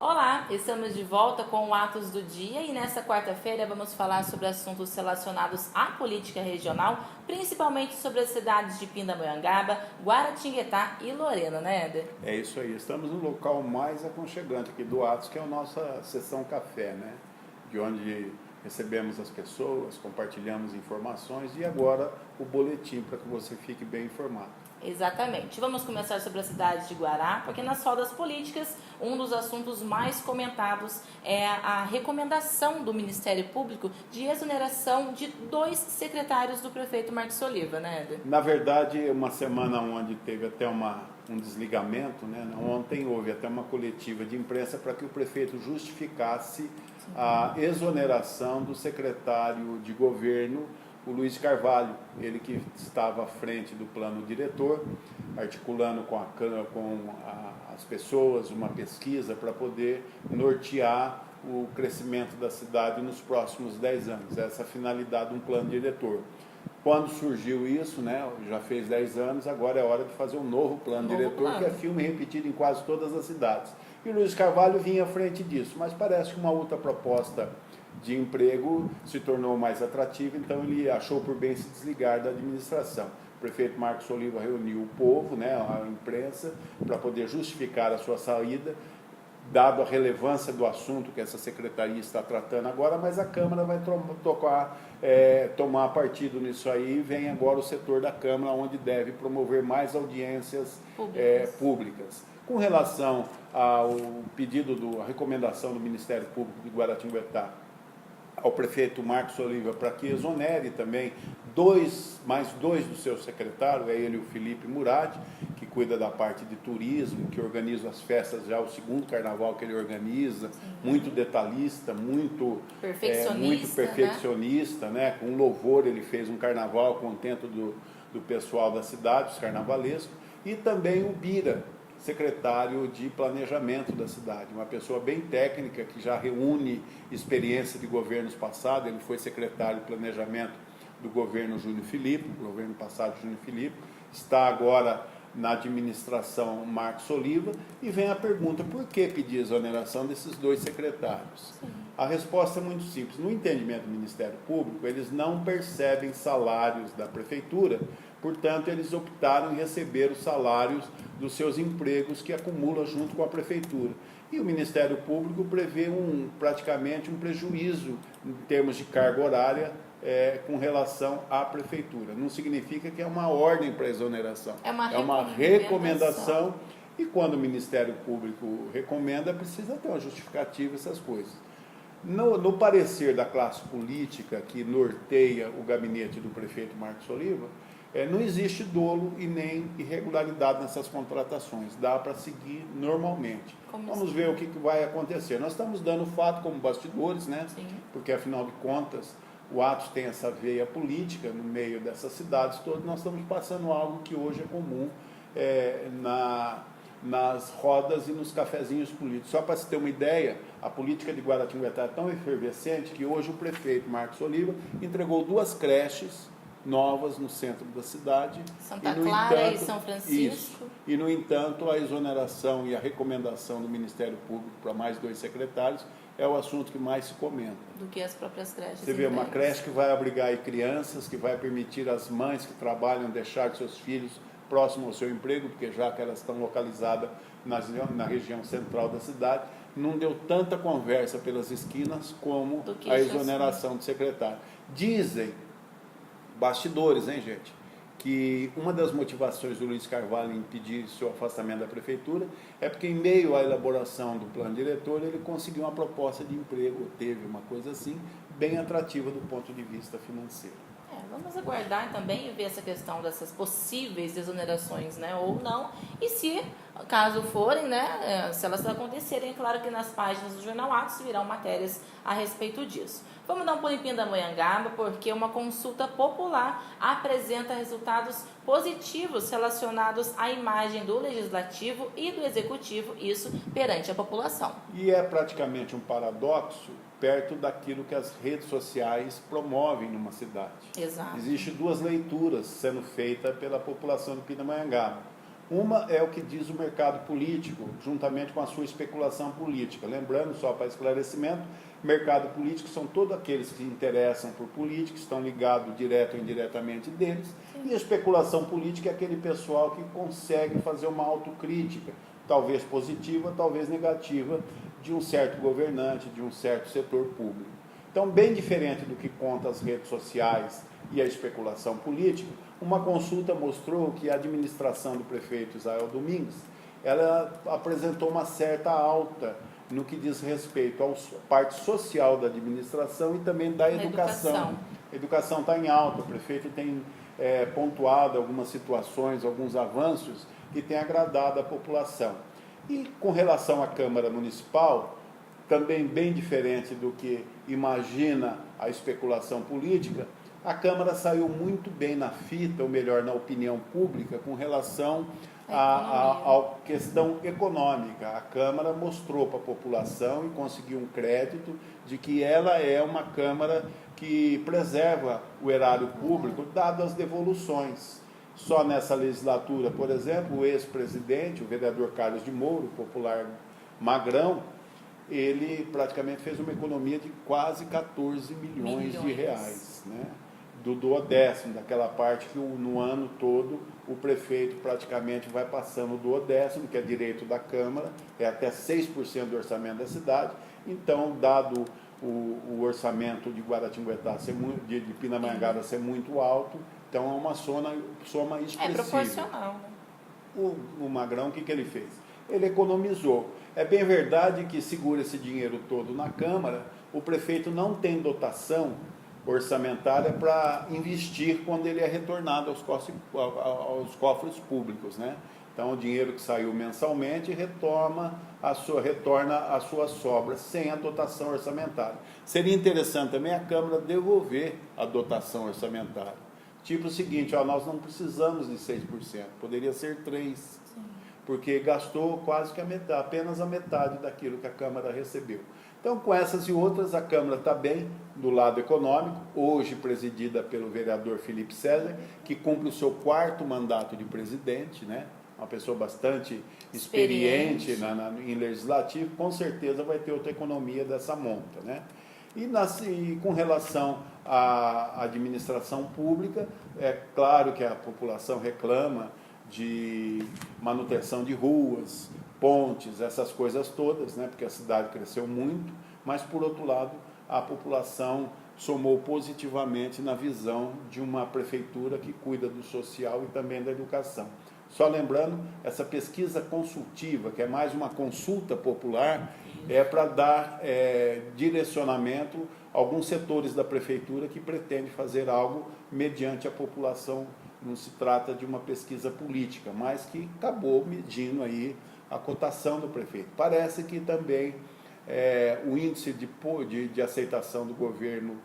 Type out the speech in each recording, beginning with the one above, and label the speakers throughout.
Speaker 1: Olá, estamos de volta com o Atos do Dia e nesta quarta-feira vamos falar sobre assuntos relacionados à política regional, principalmente sobre as cidades de Pindamonhangaba, Guaratinguetá e Lorena, né, Éder?
Speaker 2: É isso aí, estamos no local mais aconchegante aqui do Atos, que é a nossa sessão café, né? De onde recebemos as pessoas, compartilhamos informações e agora o boletim para que você fique bem informado.
Speaker 1: Exatamente. Vamos começar sobre a cidade de Guará, porque nas rodas políticas, um dos assuntos mais comentados é a recomendação do Ministério Público de exoneração de 2 secretários do prefeito Marcos Oliva, né, Éder?
Speaker 2: Na verdade, uma semana onde teve até um desligamento, né? Ontem houve até uma coletiva de imprensa para que o prefeito justificasse a exoneração do secretário de governo, o Luiz Carvalho, ele que estava à frente do plano diretor, articulando com as pessoas uma pesquisa para poder nortear o crescimento da cidade nos próximos 10 anos. Essa é a finalidade de um plano diretor. Quando surgiu isso, né, já fez 10 anos, agora é hora de fazer um novo plano diretor, que é filme repetido em quase todas as cidades. E o Luiz Carvalho vinha à frente disso, mas parece que uma outra proposta de emprego se tornou mais atrativa, então ele achou por bem se desligar da administração. O prefeito Marcos Oliva reuniu o povo, né, a imprensa, para poder justificar a sua saída, dado a relevância do assunto que essa secretaria está tratando agora, mas a Câmara vai tomar partido nisso aí, e vem agora o setor da Câmara, onde deve promover mais audiências públicas. Com relação ao pedido, a recomendação do Ministério Público de Guaratinguetá ao prefeito Marcos Oliva para que exonere também mais dois dos seus secretários, é ele e o Felipe Murad, que cuida da parte de turismo, que organiza as festas, já o segundo carnaval que ele organiza, muito detalhista, muito perfeccionista, né? Com louvor ele fez um carnaval contento do pessoal da cidade, os carnavalescos, e também o Bira, secretário de planejamento da cidade, uma pessoa bem técnica que já reúne experiência de governos passados. Ele foi secretário de planejamento do governo Júnior Filippo, governo passado Júnior Filippo, está agora na administração Marcos Oliva, e vem a pergunta: por que pedir exoneração desses 2 secretários? Sim. A resposta é muito simples. No entendimento do Ministério Público, eles não percebem salários da prefeitura, portanto, eles optaram em receber os salários dos seus empregos que acumula junto com a prefeitura. E o Ministério Público prevê praticamente um prejuízo em termos de carga horária com relação à prefeitura. Não significa que é uma ordem para exoneração. É uma recomendação. E quando o Ministério Público recomenda, precisa ter uma justificativa, essas coisas. No parecer da classe política que norteia o gabinete do prefeito Marcos Oliva, não existe dolo e nem irregularidade nessas contratações, dá para seguir normalmente. Vamos ver o que vai acontecer. Nós estamos dando fato como bastidores, né? Sim. Porque afinal de contas o Atos tem essa veia política no meio dessas cidades todas. Nós estamos passando algo que hoje é comum nas rodas e nos cafezinhos políticos. Só para se ter uma ideia, a política de Guaratinguetá é tão efervescente que hoje o prefeito Marcos Oliva entregou 2 creches novas no centro da cidade.
Speaker 1: Santa Clara e São Francisco.
Speaker 2: Isso. E, no entanto, a exoneração e a recomendação do Ministério Público para mais 2 secretários é o assunto que mais se comenta.
Speaker 1: Do que as próprias creches.
Speaker 2: Você vê, uma creche que vai abrigar aí crianças, que vai permitir às mães que trabalham deixar seus filhos próximo ao seu emprego, porque já que elas estão localizadas na região central da cidade, não deu tanta conversa pelas esquinas como a exoneração do secretário. Dizem bastidores, hein, gente, que uma das motivações do Luiz Carvalho em pedir seu afastamento da prefeitura é porque, em meio à elaboração do plano diretor, ele conseguiu uma proposta de emprego, teve uma coisa assim, bem atrativa do ponto de vista financeiro.
Speaker 1: Vamos aguardar também e ver essa questão dessas possíveis exonerações, né, ou não, e se caso forem, né, se elas acontecerem, é claro que nas páginas do Jornal Atos virão matérias a respeito disso. Vamos dar um pulo em Pindamonhangaba, porque uma consulta popular apresenta resultados positivos relacionados à imagem do Legislativo e do Executivo, isso perante a população.
Speaker 2: E é praticamente um paradoxo perto daquilo que as redes sociais promovem numa cidade.
Speaker 1: Exato.
Speaker 2: Existem 2 leituras sendo feitas pela população de Pindamonhangaba. Uma é o que diz o mercado político, juntamente com a sua especulação política. Lembrando, só para esclarecimento, mercado político são todos aqueles que se interessam por política, estão ligados direto ou indiretamente deles. Sim. E a especulação política é aquele pessoal que consegue fazer uma autocrítica, talvez positiva, talvez negativa, de um certo governante, de um certo setor público. Então, bem diferente do que conta as redes sociais e a especulação política, uma consulta mostrou que a administração do prefeito Israel Domingues, ela apresentou uma certa alta no que diz respeito à parte social da administração e também da educação. A educação está em alta, o prefeito tem pontuado algumas situações, alguns avanços que têm agradado a população. E com relação à Câmara Municipal, também bem diferente do que imagina a especulação política, a Câmara saiu muito bem na fita, ou melhor, na opinião pública, com relação à questão econômica. A Câmara mostrou para a população e conseguiu um crédito de que ela é uma Câmara que preserva o erário público, dado as devoluções. Só nessa legislatura, por exemplo, o ex-presidente, o vereador Carlos de Moura, popular Magrão, ele praticamente fez uma economia de quase 14 milhões de reais, né? Do duodécimo, daquela parte que no ano todo o prefeito praticamente vai passando o duodécimo, que é direito da Câmara, é até 6% do orçamento da cidade. Então, dado o orçamento de Guaratinguetá, de Pindamonhangaba ser muito alto, então é uma soma expressiva.
Speaker 1: É proporcional, né?
Speaker 2: O Magrão, o que ele fez? Ele economizou. É bem verdade que segura esse dinheiro todo na Câmara, o prefeito não tem dotação orçamentária para investir quando ele é retornado aos cofres públicos, né? Então, o dinheiro que saiu mensalmente retorna as suas sobras sem a dotação orçamentária. Seria interessante também a Câmara devolver a dotação orçamentária. Tipo o seguinte, nós não precisamos de 6%, poderia ser 3%, porque gastou quase que apenas a metade daquilo que a Câmara recebeu. Então, com essas e outras, a Câmara está bem do lado econômico, hoje presidida pelo vereador Felipe César, que cumpre o seu 4º mandato de presidente, né? Uma pessoa bastante experiente em legislativo, com certeza vai ter outra economia dessa monta, né? E com relação à administração pública, é claro que a população reclama de manutenção de ruas, pontes, essas coisas todas, né? Porque a cidade cresceu muito, mas, por outro lado, a população somou positivamente na visão de uma prefeitura que cuida do social e também da educação. Só lembrando, essa pesquisa consultiva, que é mais uma consulta popular, é para dar direcionamento a alguns setores da prefeitura que pretende fazer algo mediante a população. Não se trata de uma pesquisa política, mas que acabou medindo aí a cotação do prefeito. Parece que também o índice de aceitação do governo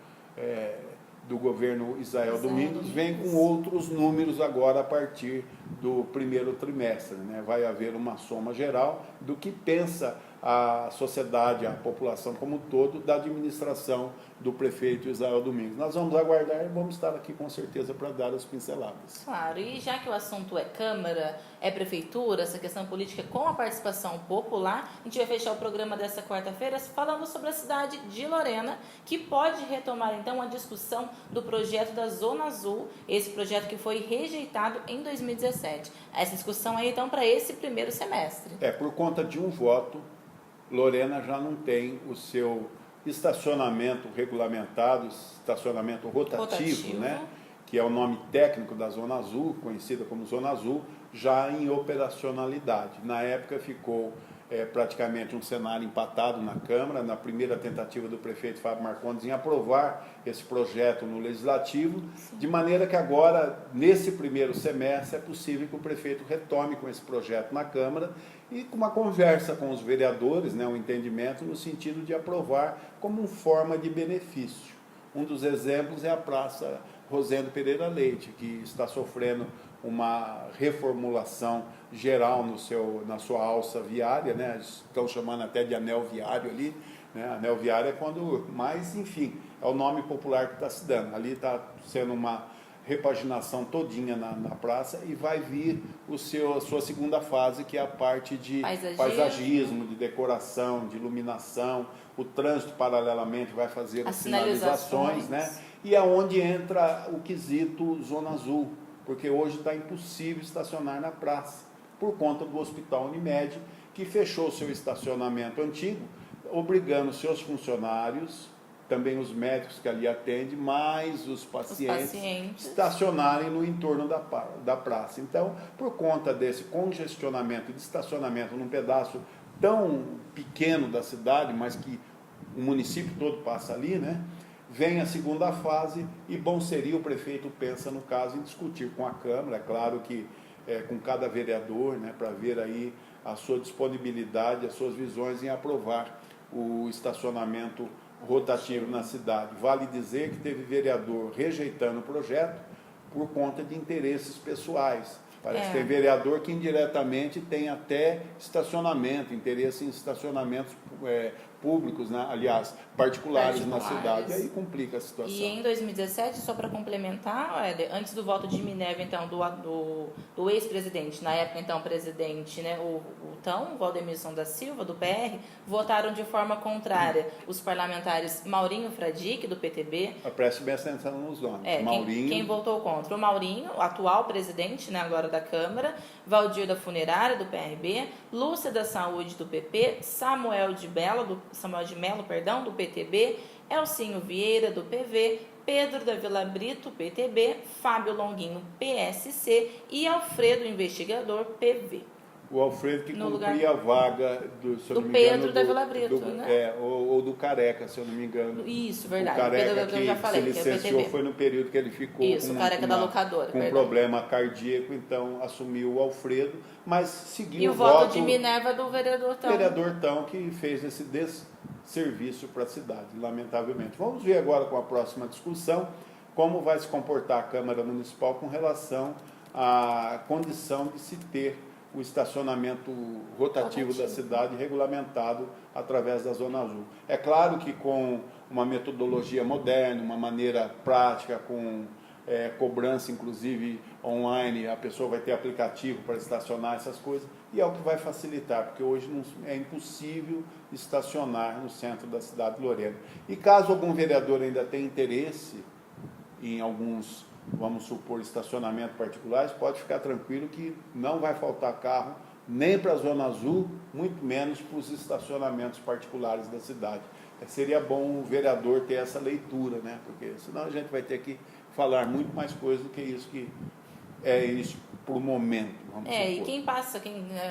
Speaker 2: Israel Domingues vem com outros números agora a partir do 1º trimestre, né? Vai haver uma soma geral do que pensa a sociedade, a população como um todo, da administração do prefeito Israel Domingues. Nós vamos aguardar e vamos estar aqui com certeza para dar as pinceladas.
Speaker 1: Claro, e já que o assunto é Câmara, é Prefeitura, essa questão política com a participação popular, a gente vai fechar o programa dessa quarta-feira falando sobre a cidade de Lorena, que pode retomar então a discussão do projeto da Zona Azul, esse projeto que foi rejeitado em 2017. Essa discussão é então para esse 1º semestre.
Speaker 2: Por conta de um voto, Lorena já não tem o seu estacionamento regulamentado, estacionamento rotativo, né? Que é o nome técnico da Zona Azul, conhecida como Zona Azul, já em operacionalidade. Na época ficou praticamente um cenário empatado na Câmara, na primeira tentativa do prefeito Fábio Marcondes em aprovar esse projeto no Legislativo, de maneira que agora, nesse 1º semestre, é possível que o prefeito retome com esse projeto na Câmara e com uma conversa com os vereadores, né, um entendimento no sentido de aprovar como uma forma de benefício. Um dos exemplos é a Praça Rosendo Pereira Leite, que está sofrendo uma reformulação geral na sua alça viária, né? Estão chamando até de anel viário ali, né? Anel viário é quando, mas enfim, é o nome popular que está se dando. Ali está sendo uma repaginação todinha na praça e vai vir a sua segunda fase, que é a parte de paisagismo, de decoração, de iluminação. O trânsito, paralelamente, vai fazer as sinalizações, né? E é onde entra o quesito Zona Azul, porque hoje está impossível estacionar na praça, por conta do Hospital Unimed, que fechou seu estacionamento antigo, obrigando seus funcionários, também os médicos que ali atendem, mais os pacientes estacionarem no entorno da praça. Então, por conta desse congestionamento de estacionamento num pedaço tão pequeno da cidade, mas que o município todo passa ali, né? Vem a segunda fase e bom seria, o prefeito pensa no caso em discutir com a Câmara, é claro que com cada vereador, né, para ver aí a sua disponibilidade, as suas visões em aprovar o estacionamento rotativo na cidade. Vale dizer que teve vereador rejeitando o projeto por conta de interesses pessoais. Parece que tem vereador que indiretamente tem até estacionamento, interesse em estacionamentos públicos, né? Aliás, particulares na cidade, aí complica a situação.
Speaker 1: E em 2017, só para complementar, antes do voto de Minerva, então, do ex-presidente, na época, então, presidente, né, o Valdemilson da Silva, do PR, votaram de forma contrária os parlamentares Maurinho Fradique, do PTB.
Speaker 2: Preste bem atenção nos nomes. Maurinho.
Speaker 1: Quem votou contra? O Maurinho, o atual presidente, né, agora da Câmara, Valdir da Funerária, do PRB, Lúcia da Saúde, do PP, Samuel de Mello, do PTB, Elcinho Vieira, do PV, Pedro da Vila Brito, PTB, Fábio Longuinho, PSC e Alfredo, investigador, PV.
Speaker 2: O Alfredo que cumpria a vaga do
Speaker 1: Pedro da Vila Brito, né?
Speaker 2: Ou do Careca, se eu não me engano.
Speaker 1: Isso, verdade.
Speaker 2: O Careca
Speaker 1: Pedro,
Speaker 2: que
Speaker 1: já falei,
Speaker 2: se licenciou foi no período que ele ficou
Speaker 1: da locadora,
Speaker 2: com problema cardíaco, então assumiu o Alfredo, mas seguiu
Speaker 1: e o voto de Minerva do vereador Tão.
Speaker 2: Vereador Tão, que fez esse desserviço para a cidade, lamentavelmente. Vamos ver agora com a próxima discussão como vai se comportar a Câmara Municipal com relação à condição de se ter o estacionamento rotativo da cidade regulamentado através da Zona Azul. É claro que com uma metodologia moderna, uma maneira prática, com cobrança inclusive online, a pessoa vai ter aplicativo para estacionar essas coisas, e é o que vai facilitar, porque hoje é impossível estacionar no centro da cidade de Lorena. E caso algum vereador ainda tenha interesse em alguns, vamos supor, estacionamento particulares, pode ficar tranquilo que não vai faltar carro nem para a Zona Azul, muito menos para os estacionamentos particulares da cidade. Seria bom o vereador ter essa leitura, né? Porque senão a gente vai ter que falar muito mais coisa do que isso, que é isso por momento.
Speaker 1: E quem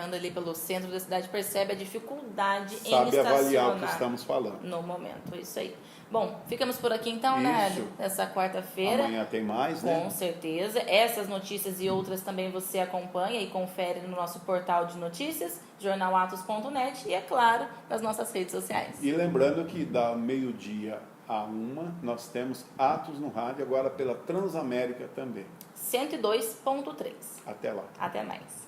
Speaker 1: anda ali pelo centro da cidade percebe a dificuldade em
Speaker 2: sabe
Speaker 1: estacionar.
Speaker 2: avaliar o que estamos falando.
Speaker 1: No momento, isso aí. Bom, ficamos por aqui então, né? Nessa quarta-feira.
Speaker 2: Amanhã tem mais, né?
Speaker 1: Com certeza. Essas notícias e outras também você acompanha e confere no nosso portal de notícias, jornalatos.net e, é claro, nas nossas redes sociais.
Speaker 2: E lembrando que da meio-dia a 1, nós temos Atos no Rádio, agora pela Transamérica também.
Speaker 1: 102.3.
Speaker 2: Até lá.
Speaker 1: Até mais.